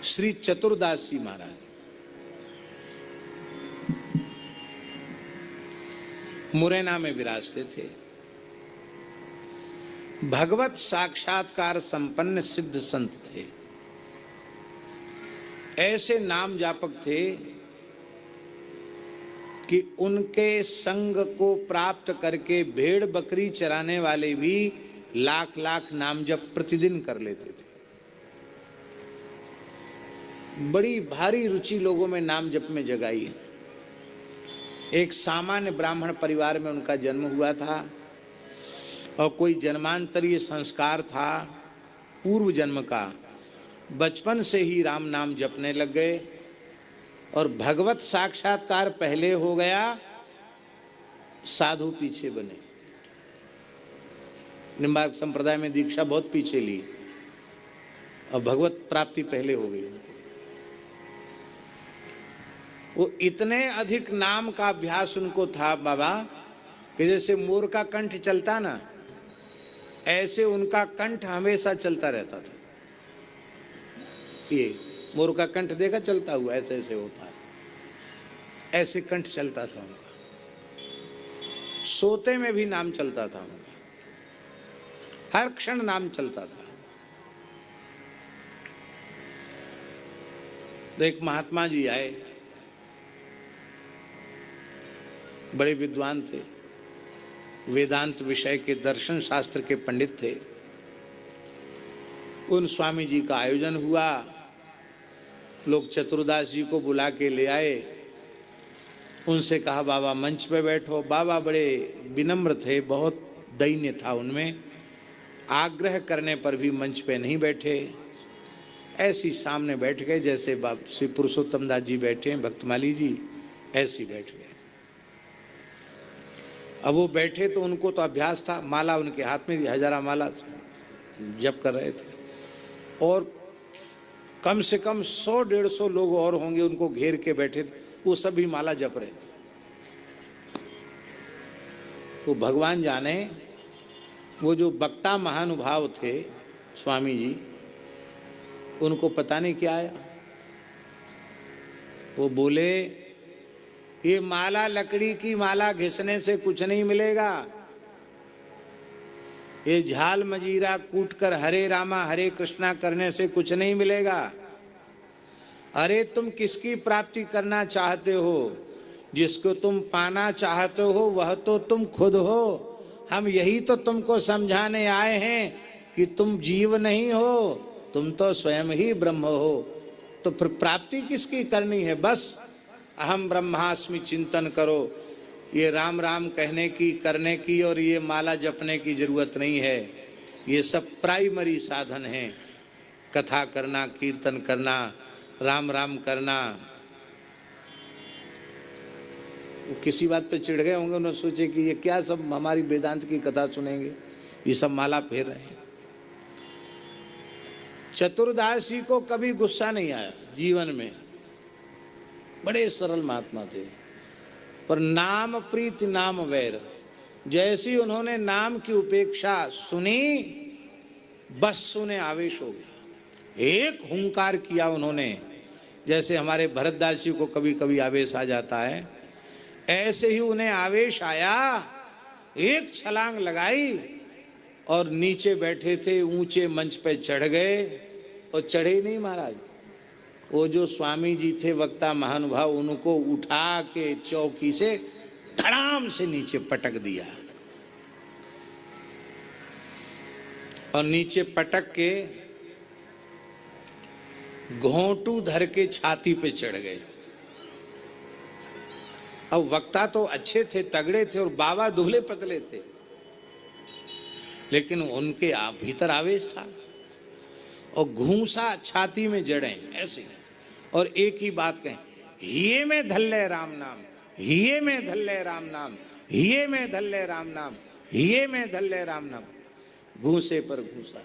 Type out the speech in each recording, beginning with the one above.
श्री चतुरदास जी महाराज मुरैना में विराजते थे। भगवत साक्षात्कार संपन्न सिद्ध संत थे। ऐसे नाम जापक थे कि उनके संग को प्राप्त करके भेड़ बकरी चराने वाले भी लाख लाख नाम जप प्रतिदिन कर लेते थे। बड़ी भारी रुचि लोगों में नाम जप में जगाई। एक सामान्य ब्राह्मण परिवार में उनका जन्म हुआ था और कोई जन्मांतरीय संस्कार था पूर्व जन्म का। बचपन से ही राम नाम जपने लग गए और भगवत साक्षात्कार पहले हो गया, साधु पीछे बने। निम्बार्क संप्रदाय में दीक्षा बहुत पीछे ली और भगवत प्राप्ति पहले हो गई। वो इतने अधिक नाम का अभ्यास उनको था बाबा कि जैसे मोर का कंठ चलता ना, ऐसे उनका कंठ हमेशा चलता रहता था। ये मोर का कंठ देखा चलता हुआ, ऐसे ऐसे होता है, ऐसे कंठ चलता था उनका। सोते में भी नाम चलता था उनका, हर क्षण नाम चलता था। तो एक महात्मा जी आए, बड़े विद्वान थे, वेदांत विषय के दर्शन शास्त्र के पंडित थे। उन स्वामी जी का आयोजन हुआ, लोग चतुरदास जी को बुला के ले आए। उनसे कहा बाबा मंच पे बैठो। बाबा बड़े विनम्र थे, बहुत दैन्य था उनमें। आग्रह करने पर भी मंच पे नहीं बैठे, ऐसी सामने बैठ गए जैसे श्री पुरुषोत्तम दास जी बैठे हैं, भक्तमाली जी ऐसी बैठ गए। अब वो बैठे तो उनको तो अभ्यास था, माला उनके हाथ में, हजारा माला जप कर रहे थे और कम से कम 100-150 लोग और होंगे उनको घेर के बैठे थे, वो सभी माला जप रहे थे। तो भगवान जाने वो जो वक्ता महानुभाव थे स्वामी जी, उनको पता नहीं क्या आया। वो बोले ये माला लकड़ी की माला घिसने से कुछ नहीं मिलेगा, ये झाल मजीरा कूट कर हरे रामा हरे कृष्णा करने से कुछ नहीं मिलेगा। अरे तुम किसकी प्राप्ति करना चाहते हो? जिसको तुम पाना चाहते हो वह तो तुम खुद हो। हम यही तो तुमको समझाने आए हैं कि तुम जीव नहीं हो, तुम तो स्वयं ही ब्रह्म हो। तो फिर प्राप्ति किसकी करनी है? बस अहम ब्रह्मास्मि चिंतन करो। ये राम राम कहने की, करने की और ये माला जपने की जरूरत नहीं है। ये सब प्राइमरी साधन हैं। कथा करना, कीर्तन करना, राम राम करना। वो किसी बात पे चिढ़ गए होंगे, उन्होंने सोचे कि ये क्या सब हमारी वेदांत की कथा सुनेंगे, ये सब माला फेर रहे हैं। चतुरदास जी को कभी गुस्सा नहीं आया जीवन में, बड़े सरल महात्मा थे। पर नाम प्रीति नाम वैर, जैसी उन्होंने नाम की उपेक्षा सुनी, बस सुने आवेश हो गया। एक हुंकार किया उन्होंने, जैसे हमारे भरतदास जी को कभी कभी आवेश आ जाता है, ऐसे ही उन्हें आवेश आया। एक छलांग लगाई और नीचे बैठे थे ऊंचे मंच पे चढ़ गए। और चढ़े ही नहीं महाराज, वो जो स्वामी जी थे वक्ता महानुभाव, उनको उठा के चौकी से धड़ाम से नीचे पटक दिया और नीचे पटक के घोंटू धर के छाती पे चढ़ गए। अब वक्ता तो अच्छे थे, तगड़े थे और बाबा दुबले पतले थे, लेकिन उनके भीतर आवेश था और घूंसा छाती में जड़े ऐसे, और एक ही बात कहें, हिये में धल्ले राम नाम, हिये में धल्ले राम नाम, हिये में धल्ले राम नाम, हिये में धल्ले राम नाम। घूंसे पर घूंसा।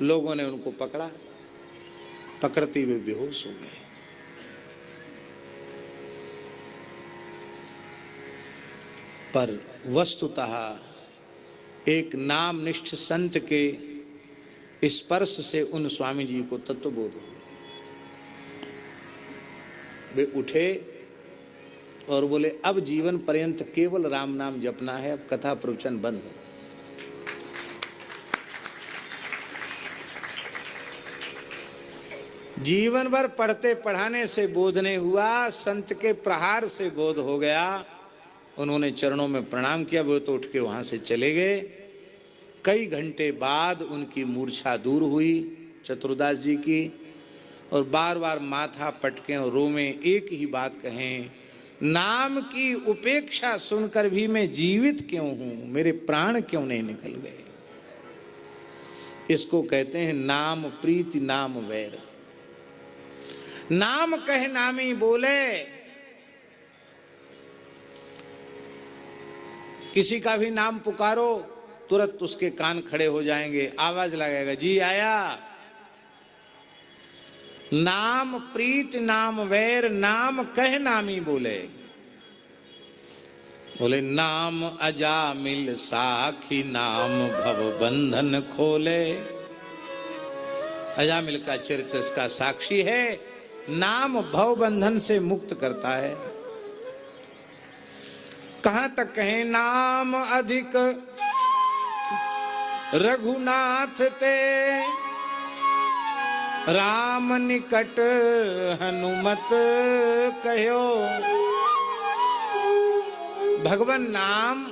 लोगों ने उनको पकड़ा, पकड़ते हुए बेहोश हो गए। पर वस्तुतः एक नामनिष्ठ संत के स्पर्श से उन स्वामी जी को तत्वबोध हो। वे उठे और बोले अब जीवन पर्यंत केवल राम नाम जपना है, अब कथा प्रवचन बंद हो। जीवन भर पढ़ते पढ़ाने से बोध नहीं हुआ, संत के प्रहार से बोध हो गया। उन्होंने चरणों में प्रणाम किया, वो तो उठ के वहां से चले गए। कई घंटे बाद उनकी मूर्छा दूर हुई चतुरदास जी की, और बार बार माथा पटके और रोमे एक ही बात कहें, नाम की उपेक्षा सुनकर भी मैं जीवित क्यों हूं, मेरे प्राण क्यों नहीं निकल गए। इसको कहते हैं नाम प्रीति नाम वैर। नाम कह नामी बोले, किसी का भी नाम पुकारो तुरंत उसके कान खड़े हो जाएंगे, आवाज लगाएगा जी आया। नाम प्रीत नाम वैर, नाम कह नामी बोले। बोले नाम अजामिल साखी, नाम भव बंधन खोले। अजामिल का चरित्र इसका साक्षी है, नाम भव बंधन से मुक्त करता है। कहां तक कहें, नाम अधिक रघुनाथ ते, राम निकट हनुमत कहो। भगवान नाम,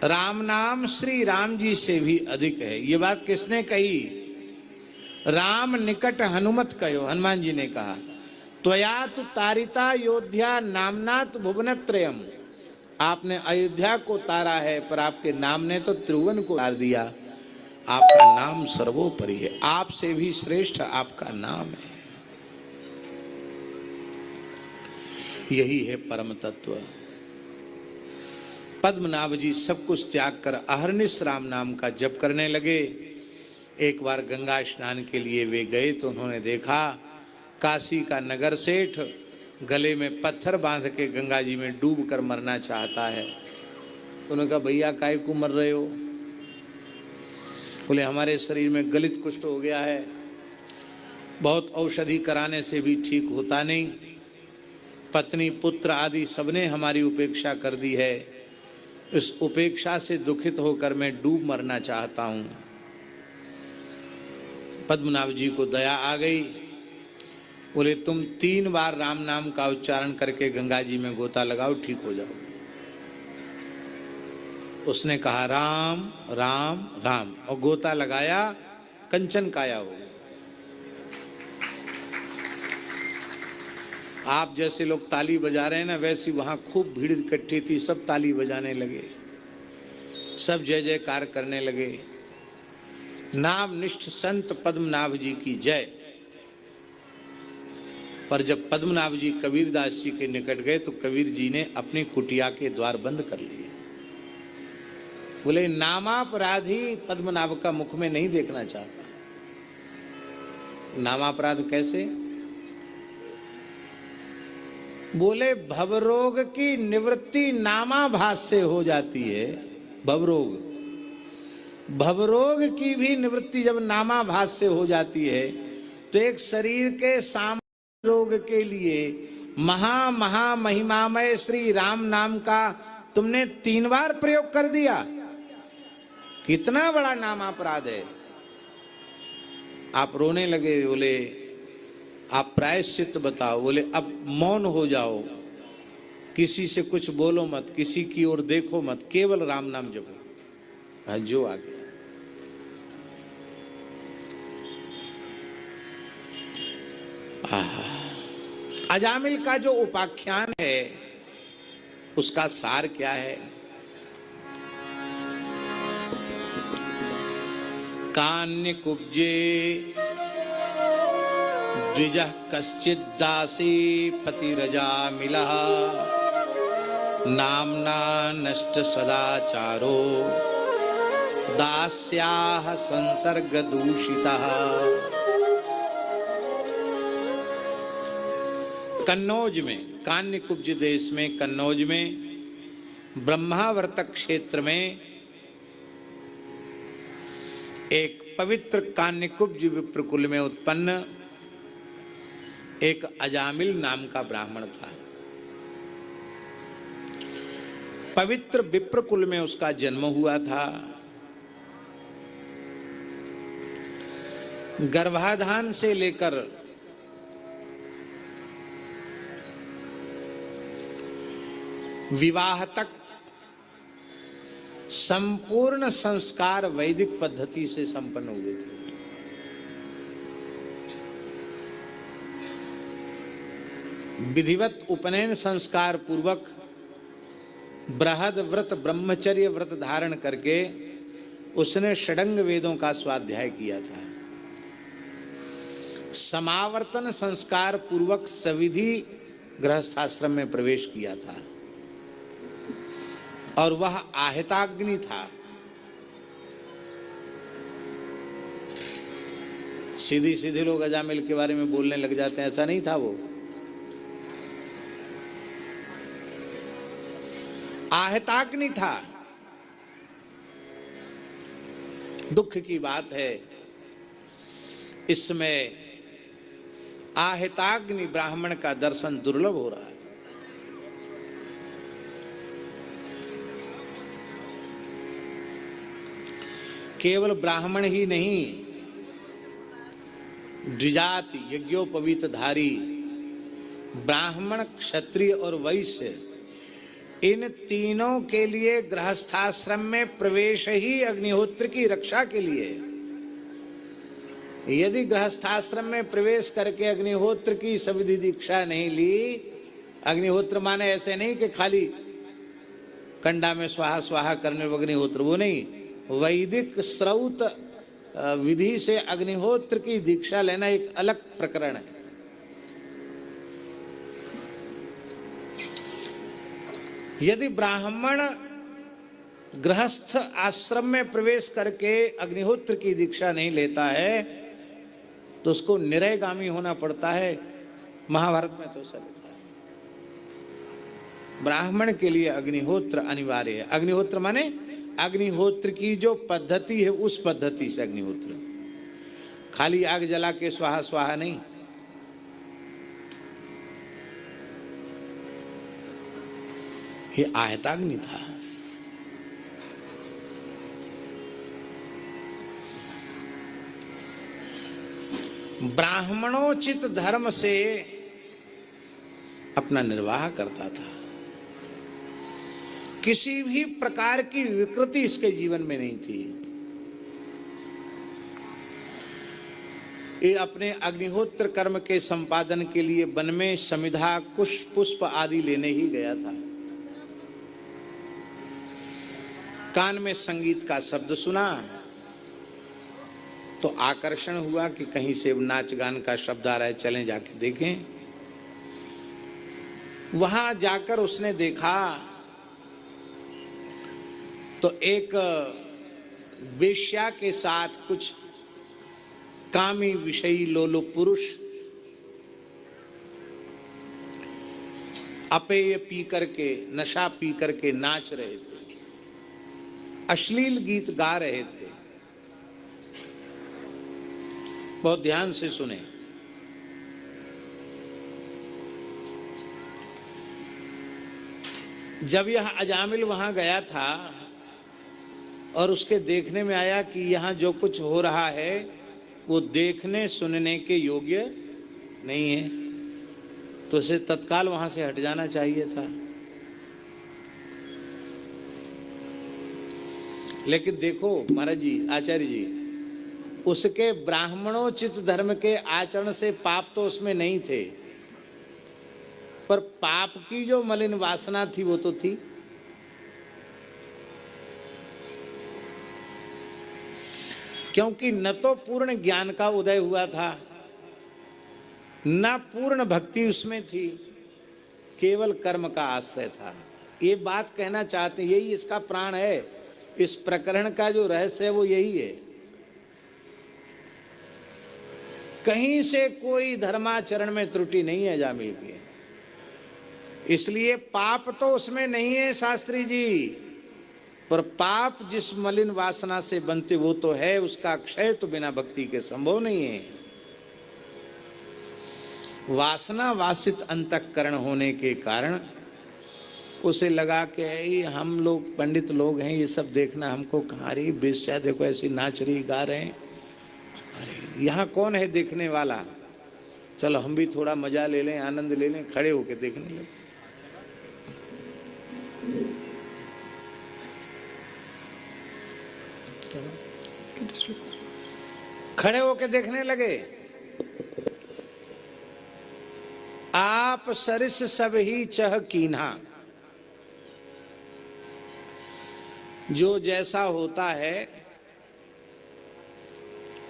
राम नाम श्री राम जी से भी अधिक है। ये बात किसने कही? राम निकट हनुमत कहो, हनुमान जी ने कहा। त्वया तु तारिता योध्या नामनाथ भुवनत्रयम, आपने अयोध्या को तारा है, पर आपके नाम ने तो त्रिभुवन को तार दिया। आपका नाम सर्वोपरि है, आपसे भी श्रेष्ठ आपका नाम है। यही है परम तत्व। पद्मनाभ जी सब कुछ त्याग कर अहर्निश राम नाम का जप करने लगे। एक बार गंगा स्नान के लिए वे गए तो उन्होंने देखा काशी का नगर सेठ गले में पत्थर बांध के गंगा जी में डूब कर मरना चाहता है। उन्होंने कहा भैया काहे को मर रहे हो? बोले हमारे शरीर में गलित कुष्ठ हो गया है, बहुत औषधि कराने से भी ठीक होता नहीं। पत्नी पुत्र आदि सबने हमारी उपेक्षा कर दी है, इस उपेक्षा से दुखित होकर मैं डूब मरना चाहता हूं। पद्मनाभ जी को दया आ गई। बोले तुम 3 बार राम नाम का उच्चारण करके गंगा जी में गोता लगाओ, ठीक हो जाओ। उसने कहा राम राम राम, और गोता लगाया, कंचन काया हो गया। आप जैसे लोग ताली बजा रहे हैं ना, वैसी वहां खूब भीड़ इकट्ठी थी, सब ताली बजाने लगे, सब जय जयकार करने लगे। नाम निष्ठ संत पद्मनाभ जी की जय। पर जब पद्मनाभ जी कबीरदास जी के निकट गए तो कबीर जी ने अपनी कुटिया के द्वार बंद कर लिए। बोले नामापराधी पद्मनाभ का मुख में नहीं देखना चाहता। नामापराध कैसे? बोले भवरोग की निवृत्ति नामाभास से हो जाती है। भवरोग की भी निवृत्ति जब नामाभास से हो जाती है, तो एक शरीर के सामान्य रोग के लिए महा महिमामय श्री राम नाम का तुमने 3 बार प्रयोग कर दिया। कितना बड़ा नाम अपराध है। आप रोने लगे। बोले आप प्रायश्चित बताओ। बोले अब मौन हो जाओ, किसी से कुछ बोलो मत, किसी की ओर देखो मत, केवल राम नाम जपो। जो आ गया। अजामिल का जो उपाख्यान है उसका सार क्या है? कान्य कुब्जे द्विजः कश्चित् दासी पतिरजा मिला, नामना नष्ट सदाचारो दास्याः संसर्ग दूषितः। कन्नौज में, कान्यकुब्ज देश में, कन्नौज में ब्रह्मावर्त क्षेत्र में एक पवित्र कान्यकुब्ज विप्रकुल में उत्पन्न एक अजामिल नाम का ब्राह्मण था। पवित्र विप्र कुल में उसका जन्म हुआ था। गर्भाधान से लेकर विवाह तक संपूर्ण संस्कार वैदिक पद्धति से संपन्न हुए थे। विधिवत उपनयन संस्कार पूर्वक बृहद व्रत ब्रह्मचर्य व्रत धारण करके उसने षडंग वेदों का स्वाध्याय किया था। समावर्तन संस्कार पूर्वक सविधि गृहस्थाश्रम में प्रवेश किया था और वह आहिताग्नि था। सीधी सीधे लोग अजामिल के बारे में बोलने लग जाते हैं, ऐसा नहीं था। वो आहिताग्नि था। दुख की बात है, इसमें आहिताग्नि ब्राह्मण का दर्शन दुर्लभ हो रहा है। केवल ब्राह्मण ही नहीं, द्विजात यज्ञोपवीतधारी ब्राह्मण, क्षत्रिय और वैश्य, इन तीनों के लिए गृहस्थाश्रम में प्रवेश ही अग्निहोत्र की रक्षा के लिए। यदि गृहस्थाश्रम में प्रवेश करके अग्निहोत्र की सविधि दीक्षा नहीं ली, अग्निहोत्र माने ऐसे नहीं कि खाली कंडा में स्वाहा स्वाहा करने अग्निहोत्र, वो नहीं, वैदिक श्रौत विधि से अग्निहोत्र की दीक्षा लेना एक अलग प्रकरण है। यदि ब्राह्मण गृहस्थ आश्रम में प्रवेश करके अग्निहोत्र की दीक्षा नहीं लेता है तो उसको निरयगामी होना पड़ता है। महाभारत में तो ऐसा लिखा है। ब्राह्मण के लिए अग्निहोत्र अनिवार्य है। अग्निहोत्र माने अग्निहोत्र की जो पद्धति है उस पद्धति से अग्निहोत्र, खाली आग जला के स्वाहा स्वाहा नहीं। ये आहिताग्नि था। ब्राह्मणोचित धर्म से अपना निर्वाह करता था। किसी भी प्रकार की विकृति इसके जीवन में नहीं थी। ये अपने अग्निहोत्र कर्म के संपादन के लिए वन में समिधा, कुश, पुष्प आदि लेने ही गया था। कान में संगीत का शब्द सुना तो आकर्षण हुआ कि कहीं से नाच गान का शब्द आ रहा है, चलें जाके देखें। वहां जाकर उसने देखा तो एक वेश्या के साथ कुछ कामी विषयी लोलुप पुरुष अपेय पी करके, नशा पी करके नाच रहे थे, अश्लील गीत गा रहे थे। बहुत ध्यान से सुने। जब यह अजामिल वहां गया था और उसके देखने में आया कि यहां जो कुछ हो रहा है वो देखने सुनने के योग्य नहीं है, तो उसे तत्काल वहां से हट जाना चाहिए था। लेकिन देखो महाराज जी, आचार्य जी, उसके ब्राह्मणोचित धर्म के आचरण से पाप तो उसमें नहीं थे, पर पाप की जो मलिन वासना थी वो तो थी। क्योंकि न तो पूर्ण ज्ञान का उदय हुआ था, न पूर्ण भक्ति उसमें थी, केवल कर्म का आश्रय था। ये बात कहना चाहते हैं, यही इसका प्राण है। इस प्रकरण का जो रहस्य है वो यही है। कहीं से कोई धर्माचरण में त्रुटि नहीं है जामिल की, इसलिए पाप तो उसमें नहीं है शास्त्री जी, पर पाप जिस मलिन वासना से बनते वो तो है, उसका क्षय तो बिना भक्ति के संभव नहीं है। वासना वासित अंतःकरण होने के कारण उसे लगा कि हम लोग पंडित लोग हैं, ये सब देखना हमको कहाँ रही, बेश्या देखो ऐसी नाच रही गा रहे हैं, अरे यहाँ कौन है देखने वाला, चलो हम भी थोड़ा मजा ले लें, आनंद ले लें। खड़े होके देखने लगे। खड़े होके देखने लगे। आप सरिस सब ही चह कीन्हा, जो जैसा होता है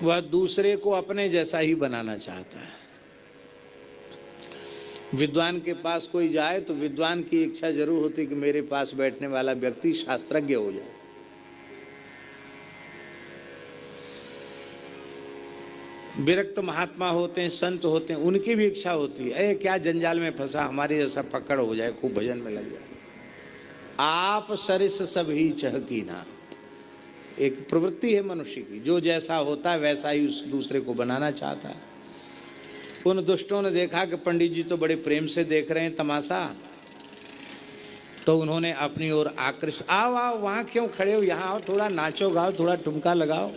वह दूसरे को अपने जैसा ही बनाना चाहता है। विद्वान के पास कोई जाए तो विद्वान की इच्छा जरूर होती कि मेरे पास बैठने वाला व्यक्ति शास्त्रज्ञ हो जाए। विरक्त महात्मा होते हैं, संत होते हैं, उनकी भी इच्छा होती है, अरे क्या जंजाल में फंसा, हमारे जैसा पकड़ हो जाए, खूब भजन में लग जाए। आप सरिस सब ही चहकीना, एक प्रवृत्ति है मनुष्य की, जो जैसा होता है वैसा ही उस दूसरे को बनाना चाहता है। उन दुष्टों ने देखा कि पंडित जी तो बड़े प्रेम से देख रहे हैं तमाशा, तो उन्होंने अपनी ओर आकृष्ट, आओ आओ, वहां क्यों खड़े हो, यहाँ आओ, थोड़ा नाचो गाओ, थोड़ा ठुमका लगाओ।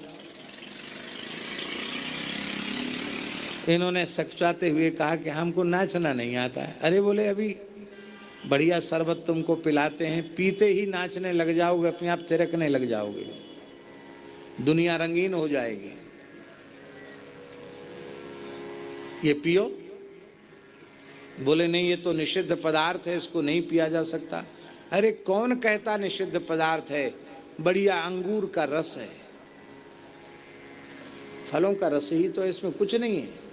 इन्होंने सचवाते हुए कहा कि हमको नाचना नहीं आता है। अरे बोले, अभी बढ़िया शरबत तुमको पिलाते हैं, पीते ही नाचने लग जाओगे, अपने आप थिरकने लग जाओगे, दुनिया रंगीन हो जाएगी। ये पियो। बोले नहीं, ये तो निषिद्ध पदार्थ है, इसको नहीं पिया जा सकता। अरे कौन कहता निषिद्ध पदार्थ है, बढ़िया अंगूर का रस है, फलों का रस ही तो है, इसमें कुछ नहीं है।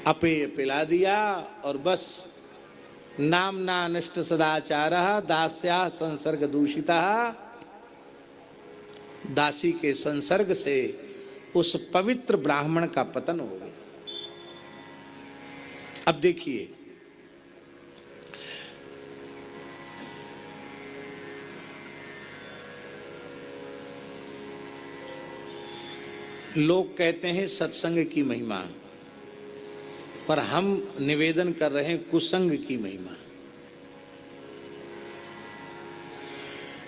अपेय पिला दिया और बस, नामना अनिष्ट सदाचारः दास्या संसर्ग दूषिता, दासी के संसर्ग से उस पवित्र ब्राह्मण का पतन हो गया। अब देखिए, लोग कहते हैं सत्संग की महिमा, पर हम निवेदन कर रहे हैं कुसंग की महिमा।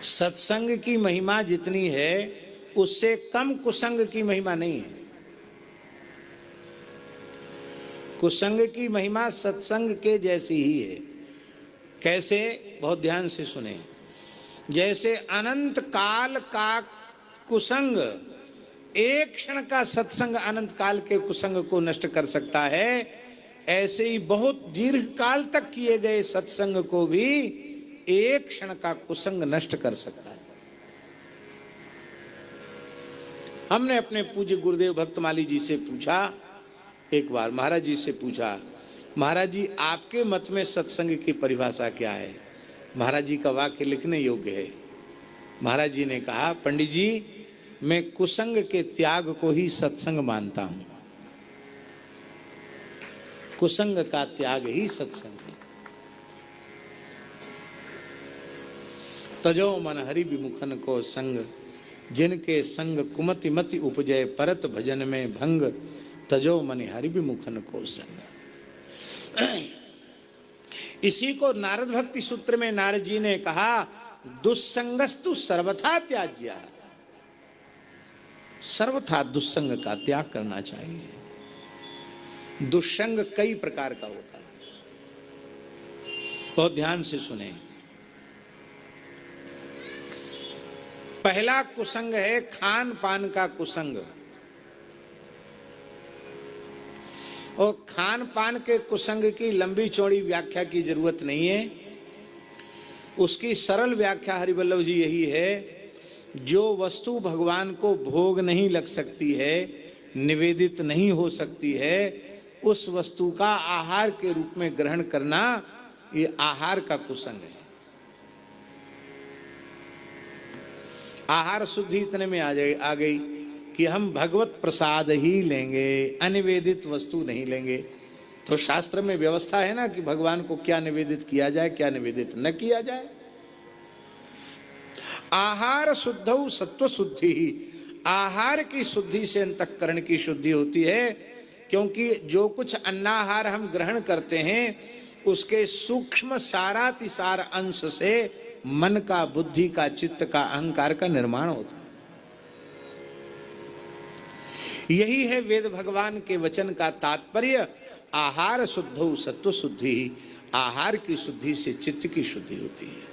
सत्संग की महिमा जितनी है उससे कम कुसंग की महिमा नहीं है। कुसंग की महिमा सत्संग के जैसी ही है। कैसे? बहुत ध्यान से सुने। जैसे अनंत काल का कुसंग, एक क्षण का सत्संग अनंत काल के कुसंग को नष्ट कर सकता है, ऐसे ही बहुत दीर्घ काल तक किए गए सत्संग को भी एक क्षण का कुसंग नष्ट कर सकता है। हमने अपने पूज्य गुरुदेव भक्तमाली जी से पूछा, एक बार महाराज जी से पूछा, महाराज जी आपके मत में सत्संग की परिभाषा क्या है? महाराज जी का वाक्य लिखने योग्य है। महाराज जी ने कहा, पंडित जी मैं कुसंग के त्याग को ही सत्संग मानता हूं। कुसंग का त्याग ही सत्संग है। तजो मन हरि विमुखन को संग, जिनके संग कुमति मति उपजय, परत भजन में भंग, तजो मन हरि विमुखन को संग। इसी को नारद भक्ति सूत्र में नारद जी ने कहा, दुस्संगस्तु सर्वथा त्याज्य, सर्वथा दुस्संग का त्याग करना चाहिए। दुस्संग कई प्रकार का होता है, बहुत ध्यान से सुने। पहला कुसंग है खान पान का कुसंग। और खान पान के कुसंग की लंबी चौड़ी व्याख्या की जरूरत नहीं है। उसकी सरल व्याख्या हरिवल्लभ जी यही है, जो वस्तु भगवान को भोग नहीं लग सकती है, निवेदित नहीं हो सकती है, उस वस्तु का आहार के रूप में ग्रहण करना, ये आहार का कुसंग है। आहार शुद्धि इतने में आ गई कि हम भगवत प्रसाद ही लेंगे, अनिवेदित वस्तु नहीं लेंगे। तो शास्त्र में व्यवस्था है ना कि भगवान को क्या निवेदित किया जाए, क्या निवेदित न किया जाए। आहार शुद्धौ सत्व शुद्धि, आहार की शुद्धि से अंतःकरण की शुद्धि होती है। क्योंकि जो कुछ अन्नाहार हम ग्रहण करते हैं उसके सूक्ष्म सारातिसार अंश से मन का, बुद्धि का, चित्त का, अहंकार का निर्माण होता है। यही है वेद भगवान के वचन का तात्पर्य। आहार शुद्धौ सत्व शुद्धि, आहार की शुद्धि से चित्त की शुद्धि होती है।